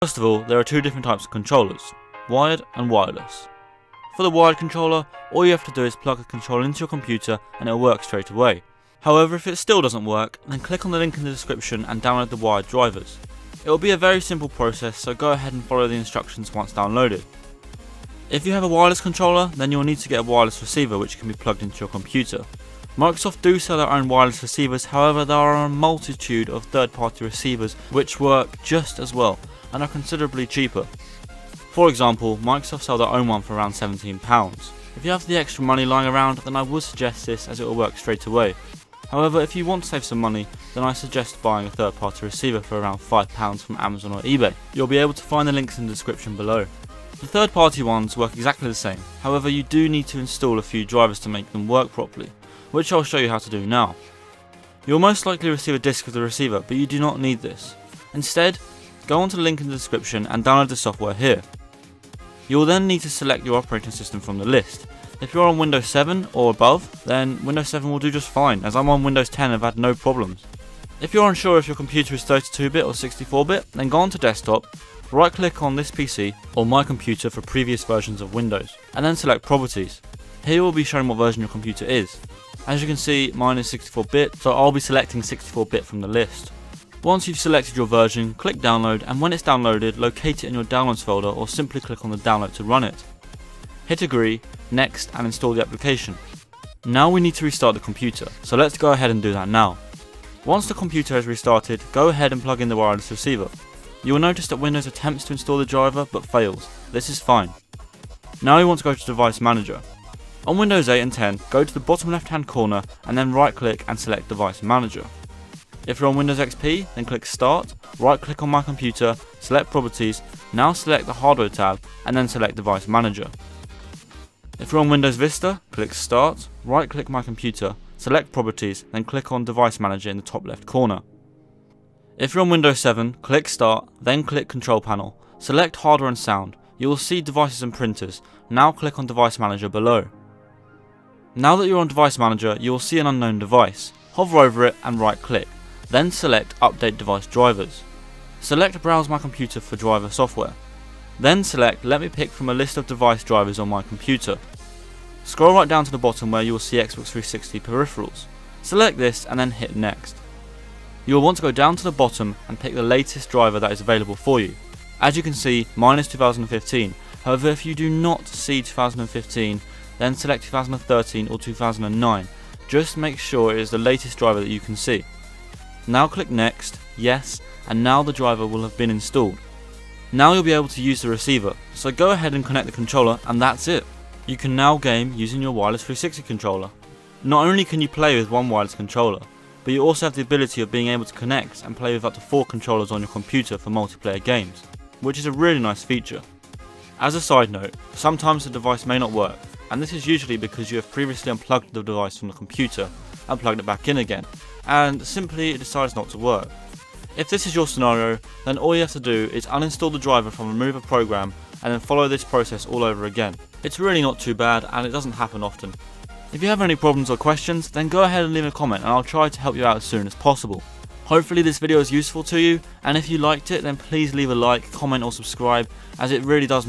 First of all, there are two different types of controllers, wired and wireless. For the wired controller, all you have to do is plug the controller into your computer and it will work straight away. However, if it still doesn't work, then click on the link in the description and download the wired drivers. It will be a very simple process, so go ahead and follow the instructions once downloaded. If you have a wireless controller, then you'll need to get a wireless receiver which can be plugged into your computer. Microsoft do sell their own wireless receivers, however there are a multitude of third-party receivers which work just as well and are considerably cheaper. For example, Microsoft sell their own one for around £17. If you have the extra money lying around, then I would suggest this as it will work straight away. However, if you want to save some money, then I suggest buying a third-party receiver for around £5 from Amazon or eBay. You'll be able to find the links in the description below. The third-party ones work exactly the same, however you do need to install a few drivers to make them work properly, which I'll show you how to do now. You'll most likely receive a disc of the receiver, but you do not need this. Instead, go onto the link in the description and download the software here. You will then need to select your operating system from the list. If you're on Windows 7 or above, then Windows 7 will do just fine, as I'm on Windows 10 and I've had no problems. If you're unsure if your computer is 32-bit or 64-bit, then go onto desktop, right click on this PC or my computer for previous versions of Windows, and then select properties. Here you will be shown what version your computer is. As you can see, mine is 64-bit, so I'll be selecting 64-bit from the list. Once you've selected your version, click download, and when it's downloaded, locate it in your downloads folder or simply click on the download to run it. Hit agree, next, and install the application. Now we need to restart the computer, so let's go ahead and do that now. Once the computer has restarted, go ahead and plug in the wireless receiver. You will notice that Windows attempts to install the driver but fails. This is fine. Now we want to go to Device Manager. On Windows 8 and 10, go to the bottom left hand corner and then right click and select Device Manager. If you're on Windows XP, then click Start, right click on My Computer, select Properties, now select the Hardware tab and then select Device Manager. If you're on Windows Vista, click Start, right click My Computer, select Properties, then click on Device Manager in the top left corner. If you're on Windows 7, click Start, then click Control Panel, select Hardware and Sound. You will see Devices and Printers, now click on Device Manager below. Now that you're on Device Manager, you will see an unknown device. Hover over it and right click, then select Update Device Drivers. Select Browse My Computer for driver software. Then select Let me pick from a list of device drivers on my computer. Scroll right down to the bottom where you will see Xbox 360 peripherals. Select this and then hit Next. You will want to go down to the bottom and pick the latest driver that is available for you. As you can see, mine is 2015, however if you do not see 2015, then select 2013 or 2009. Just make sure it is the latest driver that you can see. Now click Next, Yes, and now the driver will have been installed. Now you'll be able to use the receiver, so go ahead and connect the controller and that's it. You can now game using your wireless 360 controller. Not only can you play with one wireless controller, but you also have the ability of being able to connect and play with up to 4 controllers on your computer for multiplayer games, which is a really nice feature. As a side note, sometimes the device may not work, and this is usually because you have previously unplugged the device from the computer and plugged it back in again, and simply it decides not to work. If this is your scenario, then all you have to do is uninstall the driver from Remove a Program and then follow this process all over again. It's really not too bad and it doesn't happen often. If you have any problems or questions, then go ahead and leave a comment and I'll try to help you out as soon as possible. Hopefully this video is useful to you, and if you liked it then please leave a like, comment or subscribe, as it really does mean